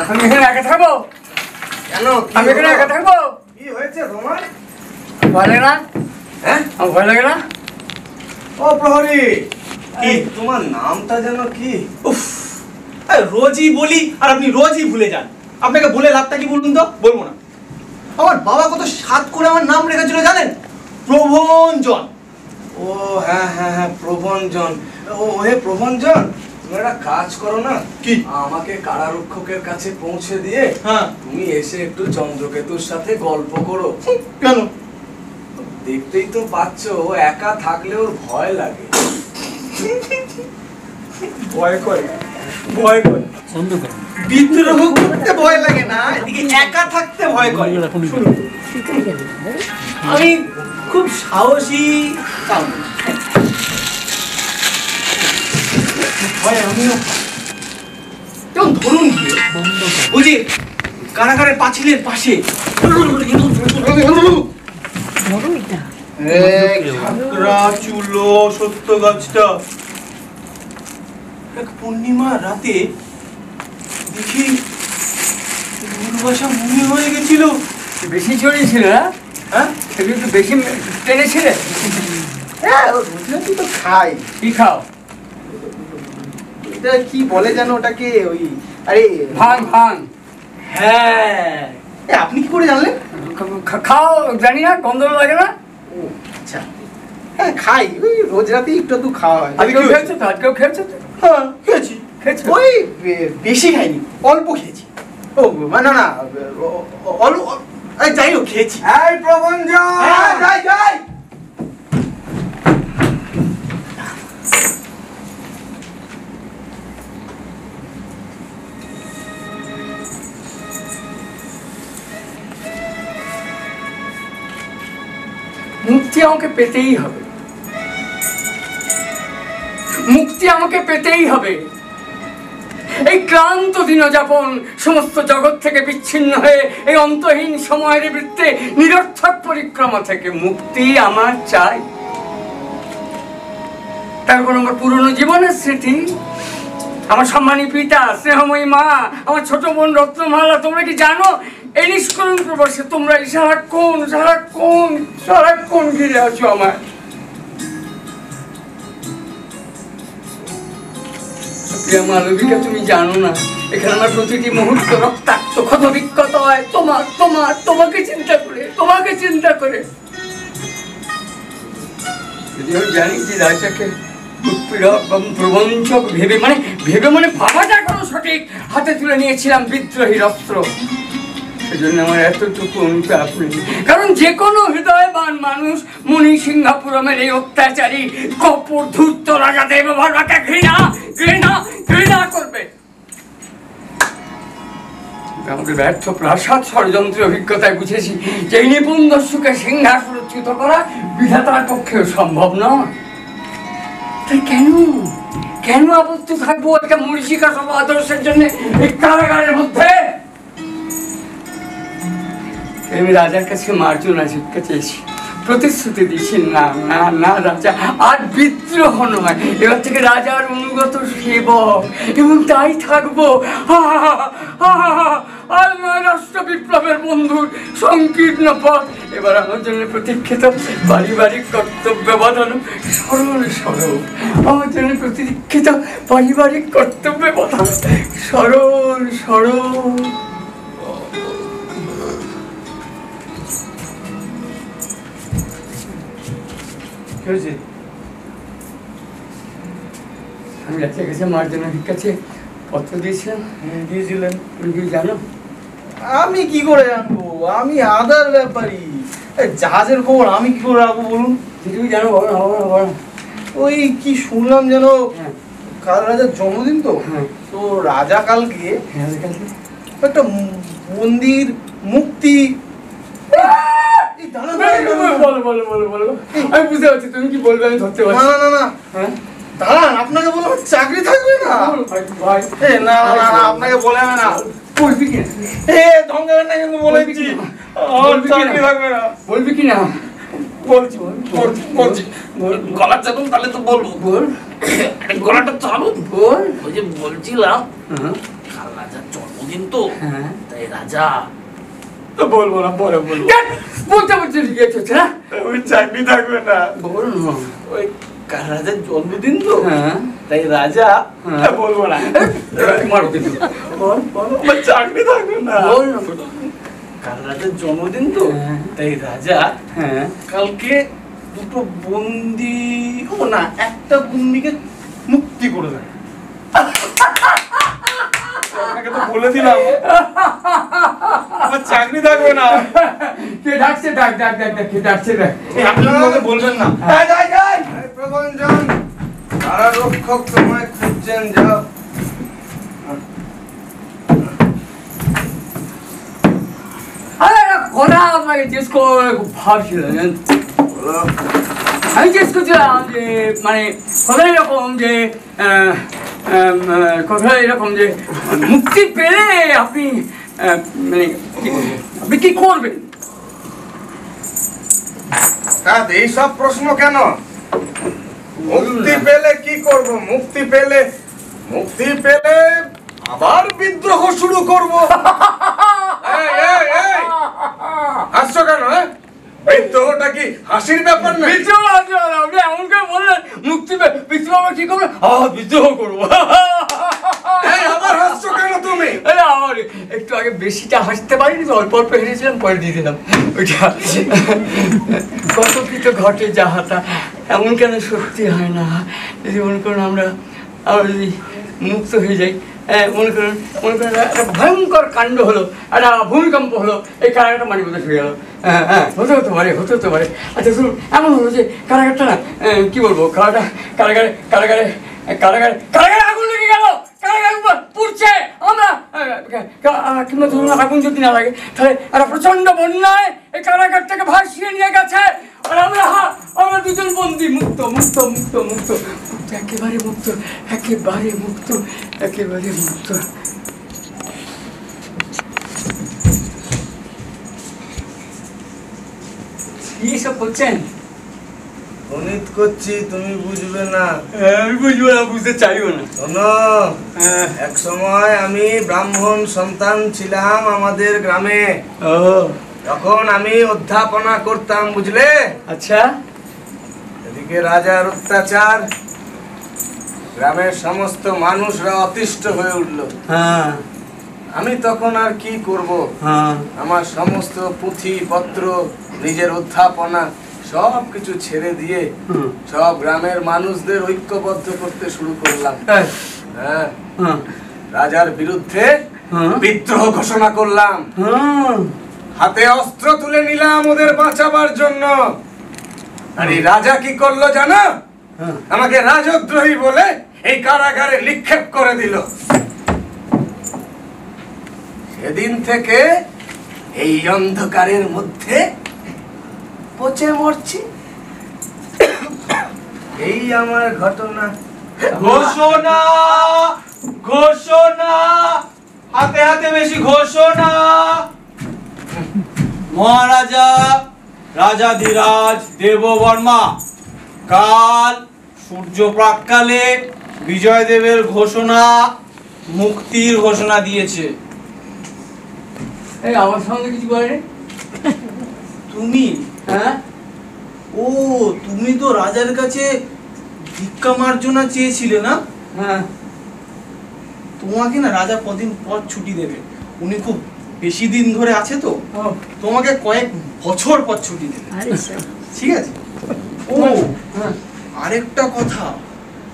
আমি এখানে একা থাকবো? কেন? আমি এখানে একা থাকবো? কি হয়েছে তোমার? ভয় লাগে না? হ্যাঁ, আমার ভয় লাগে না? ও প্রহরী, কি তোমার নামটা যেন কি? উফ, রোজই বলি আর আপনি রোজই ভুলে যান। আপনাকে বলে লাভটা কি বলুন তো? বলবো না। আমার বাবা কত সাত করে আমার নাম রেখেছিল জানেন? প্রভঞ্জন। ও হ্যাঁ হ্যাঁ হ্যাঁ, প্রভঞ্জন। ও হে প্রভঞ্জন, তুমি একটা কাজ করো না, কি? আমাকে কারারক্ষকের কাছে পৌঁছে দিয়ে হ্যাঁ, তুমি এসে একটু চন্দ্রকেতুর সাথে গল্প করো। কেন? দেখতেই তো পাচ্ছ, ও একা থাকলে ওর ভয় লাগে। ভয় করে, ভয় করে। বিদ্রোহ করতে ভয় লাগে না, এদিকে একা থাকতে ভয় করে। শুনুন, আমি খুব সাহসী। ভয় আমিও। যেমন ধরুন গিয়ে বুঝি কারাগারের পাঁচিলের পাশে চুলো সত্য গাছটা, এক পূর্ণিমা রাতে দেখি কুয়াশা মনে হয়ে গেছিল। বেশি চড়িয়েছিল না? হ্যাঁ, একটু বেশি টেনেছিলে? হ্যাঁ, রোজরাতি তো খাই। কি খাও? এটা কি বলে জানো ওটাকে? ওই আরে ভাং ভাং। হ্যাঁ, আপনি কি করে জানলেন? খাও, জানি না, গন্ধ লাগে না? ও আচ্ছা, হ্যাঁ খাই, ওই রোজ রাতে একটু খাওয়া হয়। আজকেও খেয়েছো তো? আজকেও খেয়েছো তো? হ্যাঁ খেয়েছি। ওই বেশি খাইনি, অল্প খেয়েছি। ও না না, অল্প, যাই হোক খেয়েছি। এই প্রবঞ্জন, যাই যাই। মুক্তি আমাকে পেতেই হবে, মুক্তি আমাকে পেতেই হবে। এই ক্লান্ত দিনযাপন, সমস্ত জগৎ থেকে বিচ্ছিন্ন হয়ে এই অন্তহীন সময়ের বৃত্তে নিরর্থক পরিক্রমা থেকে মুক্তি আমার চাই। তারপর আমার পুরনো জীবনের স্মৃতি, আমার সম্মানী পিতা, স্নেহময়ী মা, আমার ছোট বোন রত্নমালা। তোমরা কি জানো এই নিষ্করণ প্রবাসে তোমরা সারাক্ষণ ঘিরে আছো আমার? প্রিয়া মালবিকা, তুমি জানো না এখানে আমার প্রতিটি মুহূর্ত রক্তাক্ত ক্ষত বিক্ষত হয় তোমাকে চিন্তা করে। যদিও জানি যে রাজাকে উৎপীড়ক এবং প্রবঞ্চক ভেবে ভাবাটা কোনো সঠিক, হাতে তুলে নিয়েছিলাম বিদ্রোহীর অস্ত্র। সেজন্য আমার এতটুকু অনুতাপ নেই, কারণ যে কোনো হৃদয়বান মানুষ মুনি সিংহাপুরমের এই অত্যাচারী কপট ধূর্ত রাজা দেবভারবাকে ঘৃণা করবে। আমাদের ব্যর্থ প্রাসাদ ষড়যন্ত্রের অভিজ্ঞতায় বুঝেছি যে এই নিপুণ দস্যুকে সিংহাসনচ্যুত করা বিধাতার পক্ষেও সম্ভব নয়। তাই কেন আবদ্ধ থাকবো একটা মরীচিকা সব আদর্শের জন্য এই কারাগারের মধ্যে? আমি রাজার কাছে মার্জনা ভিক্ষা চেয়েছি, প্রতিশ্রুতি দিচ্ছি না রাজা, আর বিদ্রোহ নয়, এবার থেকে রাজার অনুগত সেবক এবং তাই থাকবো। আর নয় রাষ্ট্র বিপ্লবের বন্ধুর সংকীর্ণ পথ। এবার আমার জন্য প্রতীক্ষিত পারিবারিক কর্তব্য বাঁধানো সরল। আমার জন্য প্রতীক্ষিত পারিবারিক কর্তব্য বাঁধানো সরল। আমি রাজার কাছে মার্জনা ভিক্ষাছে পত্র দিয়েছিলাম। দিয়েছিলেন? তুমি কি জানো? আমি কি করে জানবো? আমি আদার ব্যাপারী, জাহাজের খবর আমি কি করে রাখবো বলুন? তুমি জানো? বলো। ওই কি শুনলাম যেন কাল রাজার জন্মদিন, তো রাজা কালকে একটা মন্দির মুক্তি। বলো। আমি বুঝতে পারছি তুমি কি বলবে, আমি ধরতে পারছি। না দাঁড়ান, আপনাকে বললাম চাকরি থাকবে না। না আপনাকে বলে না, বলবি কি? ধমকাবেন না কিন্তু বলেছি চাকরি থাকবে না। বলবি কি না? বলছি গলা চালুন, তাহলে তো বলবো। বল, গলাটা চালু। বল। ওই যে বলছিলাম কাল রাজার জন্মদিন তো, তাই রাজা বলবো না, পরে বলবো। বলতে জিজ্ঞেস হচ্ছে না? ওই চাকরি থাকবে না। বল না। ওই কাল রাজার জন্মদিন তো, তাই রাজা বলবো না। মারো কিন্তু। বল, চাকরি থাকবে না। বল না। কাল রাজার জন্মদিন তো, তাই রাজা কালকে দুটো বন্দি, একটা বন্দিকে মুক্তি করে দেয়। আপনাকে তো বলে দিলাম আমার চাকরি থাকবে না। কে ডাকছে? ডাক। কে ডাকছে? আপনি আমাকে বলবেন না। যাই প্রবঞ্জন, কারা রক্ষক তোমায় খুঁজছেন, যাও। কথা আপনাকে জিজ্ঞেস করে খুব ভাবছিল। আমি জিজ্ঞেস করছিলাম যে কথা এরকম যে মুক্তি পেলে আপনি আপনি কি করবেন? এইসব প্রশ্ন কেন? মুক্তি পেলে কি করব? মুক্তি পেলে আবার বিদ্রোহ শুরু করব। হাসছো কেন? বিদ্রোহটা কি হাসির ব্যাপার না? বিদ্রোহ আপনি এমন করে বললেন মুক্তি বিদ্রোহ কি করবো? বিদ্রোহ করবো। আবার হাসছো কেন তুমি? আমার একটু আগে বেশিটা হাসতে পারিনি, অল্প অল্প হেরেছিলাম, পরে দিয়ে দিলাম। ওইটা কত কিছু ঘটে যাহাটা এমন কেন সত্যি হয় না। যদি মনে করুন আমরা যদি মুক্ত হয়ে যাই, মনে করেন একটা ভয়ঙ্কর কাণ্ড হলো, একটা ভূমিকম্প হলো, এই কারাগারটা মাটি মধ্যে ছুড়ে গেল। হতে পারে। আচ্ছা শুনুন, এমন হলো যে কারাগারটা না, কি বলবো, কারাগারে আগুন লেগে গেল, কারাগার উপর পুড়ছে। আমরা কিংবা ধরুন আগুন যদি না লাগে, তাহলে একটা প্রচন্ড বন্যায় এই কারাগারটাকে ভাসিয়ে নিয়ে গেছে। আর আমরা দুজন বন্দী, মুক্ত, একেবারে মুক্ত। কি সব করছেন? গণিত করছি, তুমি বুঝবে না। আমি বুঝবো না, বুঝতে চাইও না। শোনো, এক সময় আমি ব্রাহ্মণ সন্তান ছিলাম আমাদের গ্রামে। তখন আমি অধ্যাপনা করতাম, বুঝলে? আচ্ছা। এদিকে রাজার অত্যাচার, গ্রামের সমস্ত মানুষরা অতিষ্ঠ হয়ে উঠল। আমি তখন আর কি করব? আমার সমস্ত পুঁথি পত্র, নিজের অধ্যাপনা সব কিছু ছেড়ে দিয়ে সব গ্রামের মানুষদের ঐক্যবদ্ধ করতে শুরু করলাম। রাজার বিরুদ্ধে বিদ্রোহ ঘোষণা করলাম। হাতে অস্ত্র তুলে নিলাম ওদের বাঁচাবার জন্য। আর এই রাজা কি করলো জানো? আমাকে রাজদ্রোহী বলে এই কারাগারে নিক্ষেপ করে দিল। সেদিন থেকে এই অন্ধকারের মধ্যে পচে মরছি। এই আমার ঘটনা। ঘোষণা, হাতে বেশি ঘোষণা। মহারাজা রাজাধিরাজ দেববর্মা কাল সূর্য প্রাক্কালে বিজয়দেবের ঘোষণা, মুক্তির ঘোষণা দিয়েছে। আমার সঙ্গে কিছু বলে? তুমি? তুমি তো রাজার কাছে ভিক্ষা মার্জনা চেয়েছিলে না? তোমাকে না রাজা কদিন পর ছুটি দেবে। উনি খুব বেশি দিন ধরে আছে তো, তোমাকে কয়েক বছর পর ছুটি দেবে। ঠিক আছে? আরেকটা কথা,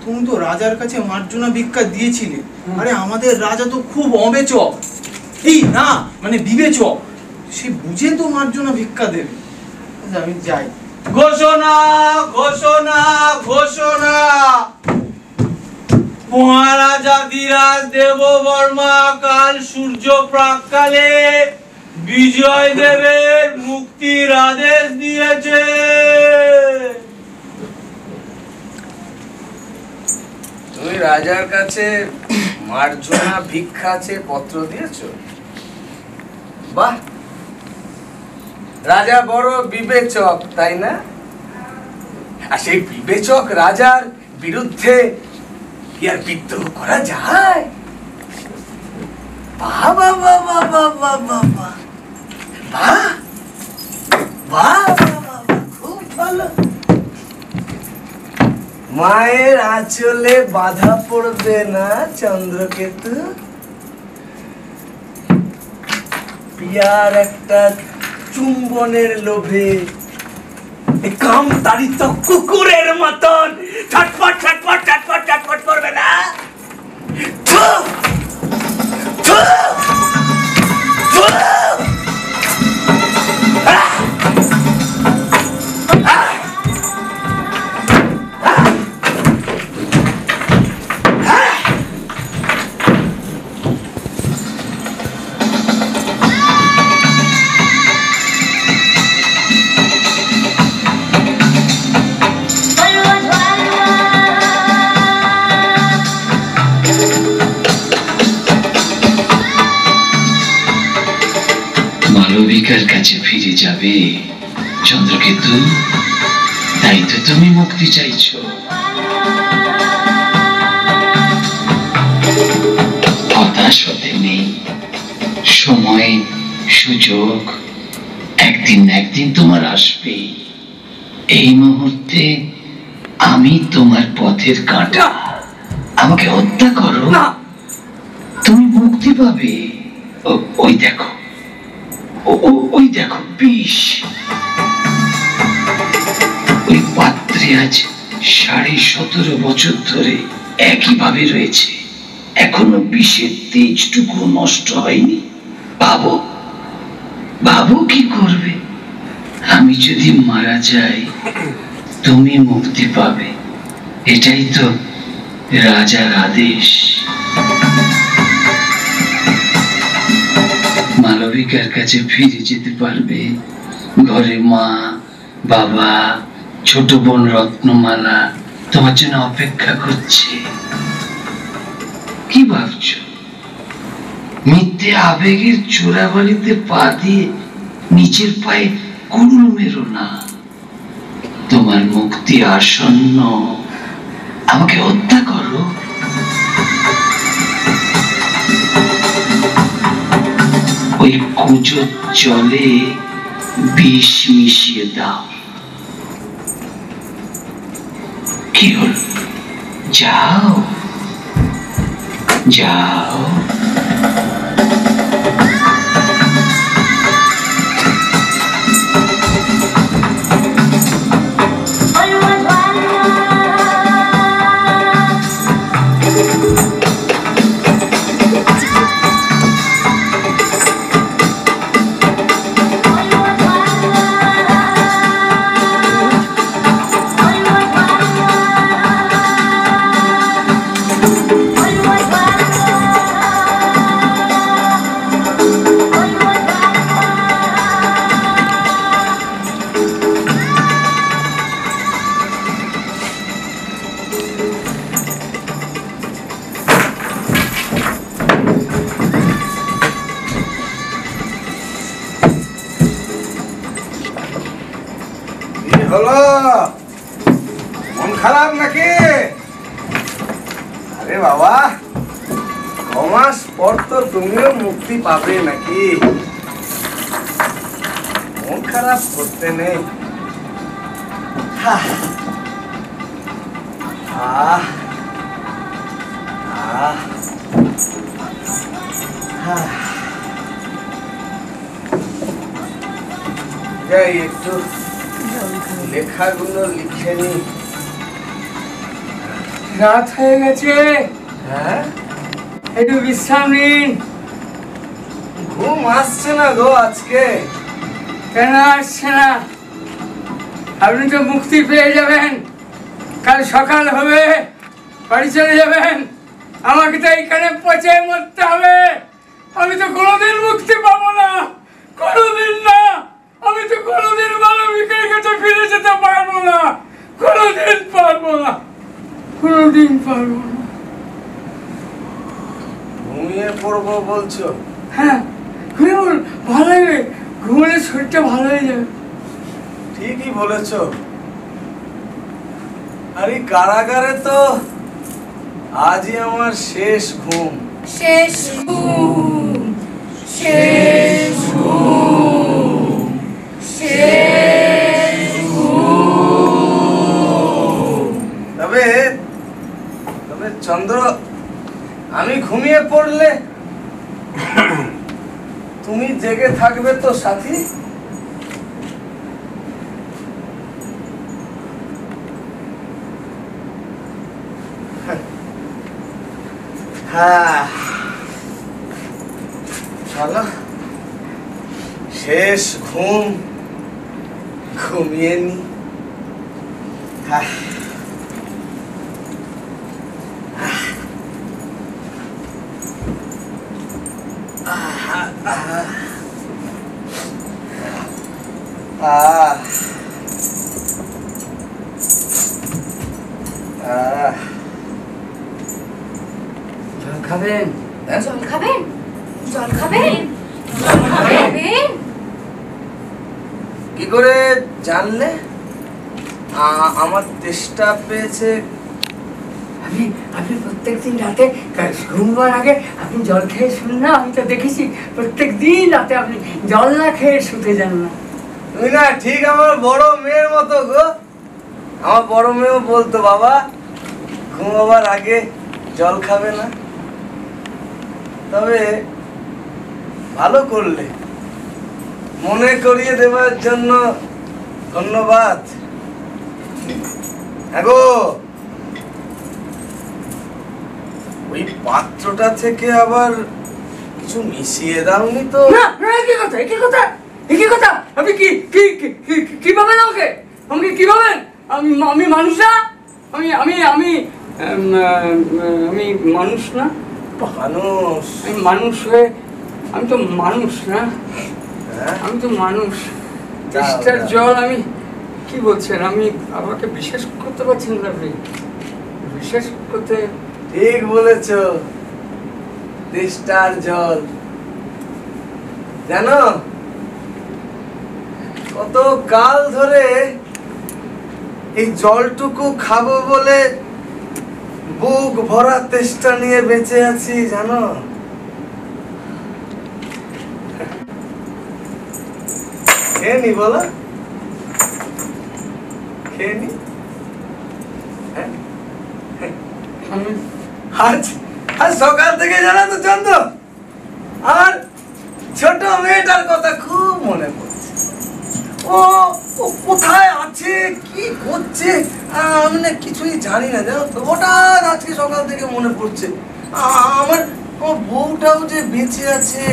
তুমি তো রাজার কাছে মার্জনা ভিক্ষা দিয়েছিলে। আরে আমাদের রাজা তো খুব অবেচক, মানে বিবেচক, সে বুঝে তো মার্জনা ভিক্ষা দেবে। আমি যাই। ঘোষণা, মহারাজাধিরাজ দেববর্মা কাল সূর্য প্রাক্কালে বিজয়দেবের মুক্তির আদেশ দিয়েছে। তুমি রাজার কাছে মার্জনা ভিক্ষা চেয়ে পত্র দিয়েছো? বাহ, রাজা বড় বিবেচক, তাই না? আর সেই বিবেচক রাজার বিরুদ্ধে কি আর বিদ্রোহ করা যায়? খুব ভালো। মায়ের আঁচলে বাধা পড়বে না চন্দ্রকেতু। পিয়ার একটা চুম্বনের লোভে কামতাড়িত কুকুরের মতন ছটফট করবে না। মালবিকার কাছে ফিরে যাবে চন্দ্রকেতু, তাই তো তুমি মুক্তি চাইছো। হতাশ হতে নেই, সময় সুযোগ একদিন একদিন না একদিন তোমার আসবে। এই মুহূর্তে আমি তোমার পথের কাঁটা। আমাকে হত্যা করো, তুমি মুক্তি পাবে। ওই দেখো, ওই দেখো বিষ। ওই পাত্রে আজ 17.5 বছর ধরে একইভাবে রয়েছে, এখনো বিষের তেজটুকু নষ্ট হয়নি। ভাবো ভাবো কি করবে। আমি যদি মারা যাই তুমি মুক্তি পাবে, এটাই তো রাজার আদেশ। মালবিকার কাছে ফিরে যেতে পারবে। ঘরে মা, বাবা, ছোট বোন রত্নমালা তোমার জন্য অপেক্ষা করছে। কি ভাবছো? মিথ্যে আবেগের চোরাবালিতে পা দিয়ে নিচের পায়ে কুড়ুল মেরো না। তোমার মুক্তি আসন্ন। আমাকে হত্যা করো। ওই কুজো জলে বিষ মিশিয়ে দাও। কি হল? যাও যাও। হলো মন খারাপ নাকি? আরে বাবা, 9 মাস পর তো তুমিও মুক্তি পাবে নাকি? মন খারাপ করতে নেই। আহ আহ আহ যাই একটু লেখাগুলো লিখে নি। রাত হয়ে গেছে, হ্যাঁ, একটু বিশ্রাম নিন। ঘুম আসছে না গো আজকে। কেন আসছে না? আপনি তো মুক্তি পেয়ে যাবেন, কাল সকাল হবে, বাড়ি চলে যাবেন। আমাকে তো এইখানে পচে মরতে হবে। আমি তো কোনোদিন মুক্তি পাবো না, কোনোদিন না। আমি তো কোনোদিন মানবিকের কাছে ফিরে যেতে পারবো না, কোনোদিন পারবো না, কোনোদিন পারবো না। ঘুমিয়ে পড়বো বলছো? হ্যাঁ, ঘুমুন, ভালো লাগবে। ঘুমলে শরীরটা ভালো হয়ে যাবে। ঠিকই বলেছ। আরে কারাগারে তো আজই আমার শেষ ঘুম। শেষ ঘুম, শেষ ঘুম, শেষ ঘুম। তবে চন্দ্র, আমি ঘুমিয়ে পড়লে তুমি জেগে থাকবে তো সাথী? হ্যাঁ, চলো শেষ ঘুম ঘুমিয়ে নি। হ্যাঁ, জল খাবেন? জল খাবেন? জল খাবেন? জল খাবেন? কি করে জানলে আমার তেষ্টা পেয়েছে? আপনি প্রত্যেকদিন রাতে ঘুমবার আগে আপনি জল খেয়ে শুন না। আমি তো দেখেছি প্রত্যেক দিন রাতে আপনি জল না খেয়ে শুতে যান না। তুমি না ঠিক আমার বড় মেয়ের মতো গো। আমার বড় মেয়েও বলতো, বাবা ঘুমাবার আগে জল খাবে না। তবে ভালো করলে, মনে করিয়ে দেওয়ার জন্য ধন্যবাদ। গো ওই পাত্রটা থেকে আবার কিছু মিশিয়ে দাওনি তো? না না, কি কথা, কি কথা, কি কথা? আপনি কি কি কি পাবেন আমাকে? আমাকে কি পাবেন? আমি মানুষ না? আমি আমি আমি আমি মানুষ না? মানুষ? আমি মানুষ হয়ে, আমি তো মানুষ না? আমি তো মানুষ। তেষ্টার জল, আমি কি বলছেন? আমি আমাকে বিশ্বাস করতে পারছেন না আপনি? বিশ্বাস করতে? ঠিক বলেছ, তেষ্টার জল। জানো কত কাল ধরে এই জলটুকু খাবো বলে বুক ভরা তেষ্টা নিয়ে বেঁচে আছি, জানো? খেয়ে নি বলো, খেয়ে নি। আজ আজ সকাল থেকে জানো তো চন্দ্র, আমার ছোট মেয়েটার কথা খুব মনে পড়ছে। ও কোথায় আছে, কি করছে, আমি না কিছুই জানি না, জানো তো। হঠাৎ আজকে সকাল থেকে মনে পড়ছে আমার বউটাও যে বেঁচে আছে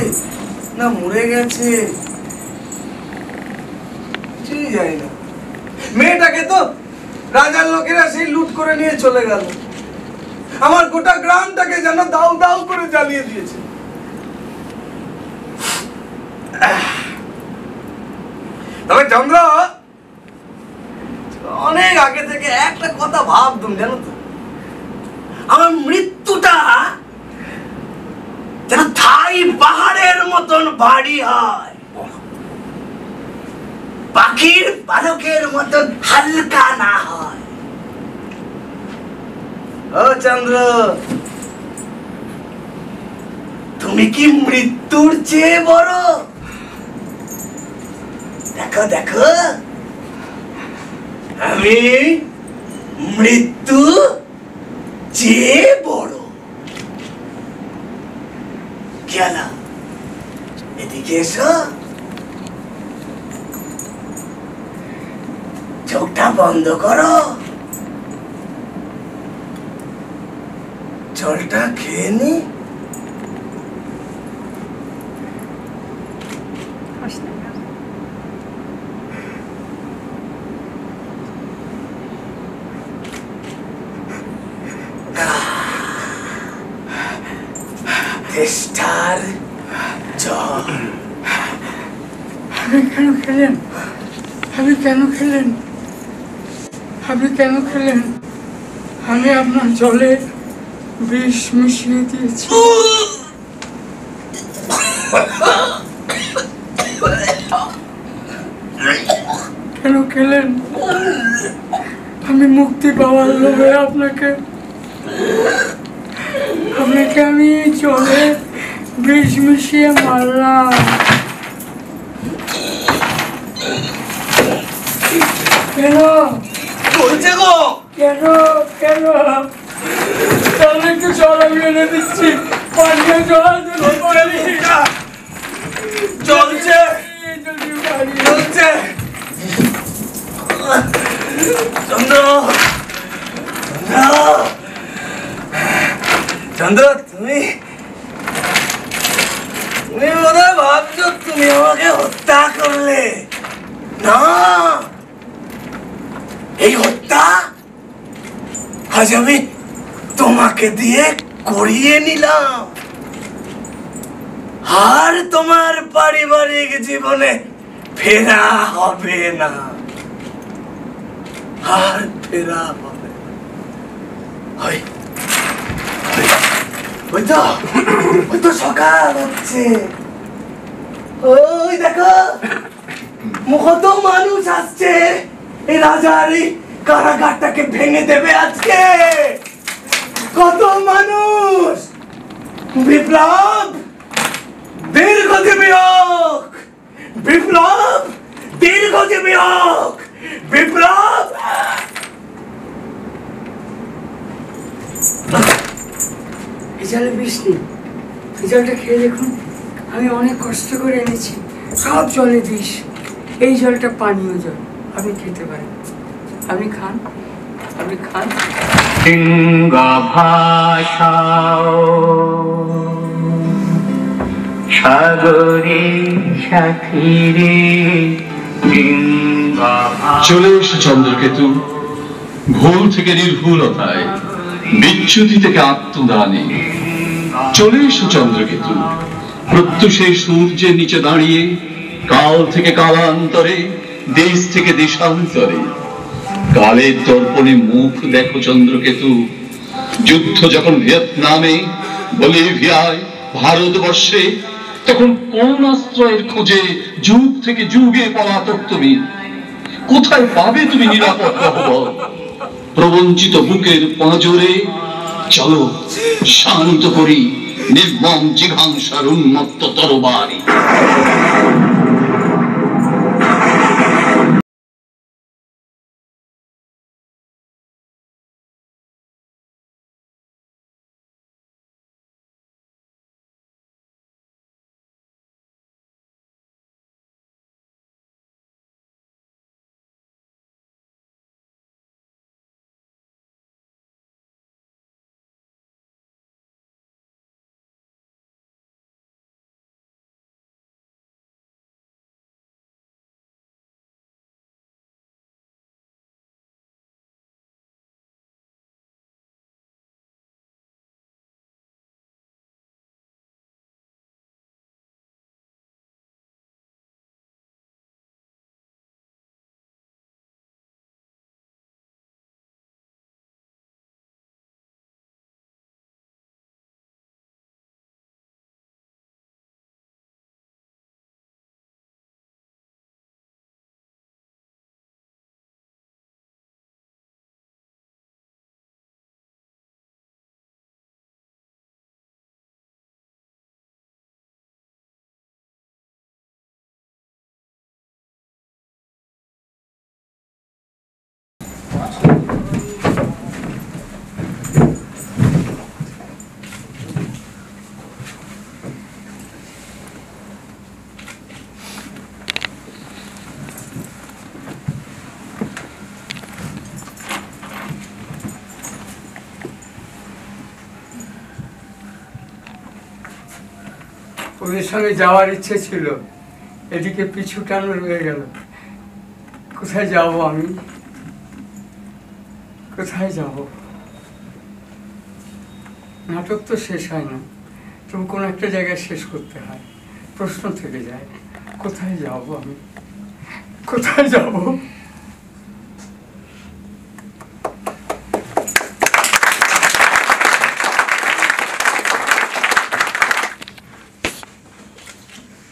না মরে গেছে কিছুই জানি না। মেয়েটাকে তো রাজার লোকেরা সেই লুট করে নিয়ে চলে গেল। আমার গোটা গ্রামটাকে যেন দাউ দাউ করে জ্বালিয়ে দিয়েছে। তবে চন্দ্র, অনেক আগে থেকে একটা কথা ভাবতুম, জানো তো, আমার মৃত্যুটা যেন থাই পাহাড়ের মতন ভারী হয়, পাখির পালকের মতন হালকা না হয়। ও চন্দ্র, তুমি কি মৃত্যুর চেয়ে বড়? দেখো দেখো, আমি মৃত্যু চেয়ে বড়। কেন, এদিকে এসো, চোখটা বন্ধ করো, জলটা খেয়ে নি। তেষ্টার জল। আপনি কেন খেলেন? আপনি কেন খেলেন? আপনি কেন খেলেন? আমি আপনার জলে বিষ মিশিয়ে দিয়েছি। কেন খেলেন? আমি মুক্তি পাওয়ার লোভে আপনাকে আমি জলে বিষ মিশিয়ে মারলাম। কেন বলছে গো? কেন কেন? তাহলে একটু জল আমি এনে দিচ্ছি, পানীয় জল চলছে চলছে। চন্দ্র চন্দ্র, তুমি বোধহয় ভাবছো তুমি আমাকে হত্যা করলে। না, এই হত্যা আজ আমি তোমাকে দিয়ে করিয়ে নিলাম। আর তোমার পারিবারিক জীবনে ফেরা হবে না, আর ফেরা হবে না। ওই তো সকাল হচ্ছে, ওই দেখো কত মানুষ আসছে এই রাজার এই কারাগারটাকে ভেঙে দেবে আজকে। কত মানুষ, বিপ্লব দীর্ঘজীবী হোক, বিপ্লব দীর্ঘজীবী হোক বিপ্লব। এই জলে বিষ নেই, এই জলটা খেয়ে দেখুন, আমি অনেক কষ্ট করে এনেছি, সব জলে বিষ। এই জলটা পানীয় জল, আপনি খেতে পারেন, আপনি খান, আপনি খান। সিংহা ভাষাও সাগরে সাথীরে চলে এসে চন্দ্রকেতু, ভুল থেকে নির্ভুলতায়, বিচ্যুতি থেকে আত্মদানে। চলে এসো চন্দ্রকেতু, প্রত্যুষে সূর্যের নিচে দাঁড়িয়ে, কাল থেকে কালান্তরে, দেশ থেকে দেশান্তরে। কালের দর্পণে মুখ দেখো চন্দ্রকেতু। যুদ্ধ যখন ভিয়েতনামে, বলিভিয়ায়, ভারতবর্ষে, তখন কোন আশ্রয়ের খোঁজে যুগ থেকে যুগে পলাতক তুমি? কোথায় পাবে তুমি নিরাপদ গহ্বর? প্রবঞ্চিত বুকের পাঁজরে চলো শান্ত করি নির্মম জিঘাংসার উন্মত্ত তরবারি। ওদের সঙ্গে যাওয়ার ইচ্ছে ছিল, এদিকে পিছু টানো রয়ে গেল। কোথায় যাব আমি, কোথায় যাব? নাটক তো শেষ হয় না, তবু কোনো একটা জায়গায় শেষ করতে হয়। প্রশ্ন থেকে যায়, কোথায় যাব আমি, কোথায় যাব?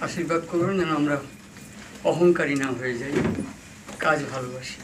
আশীর্বাদ করুন যেন আমরা অহংকারী না হয়ে যাই, কাজ ভালোবাসি।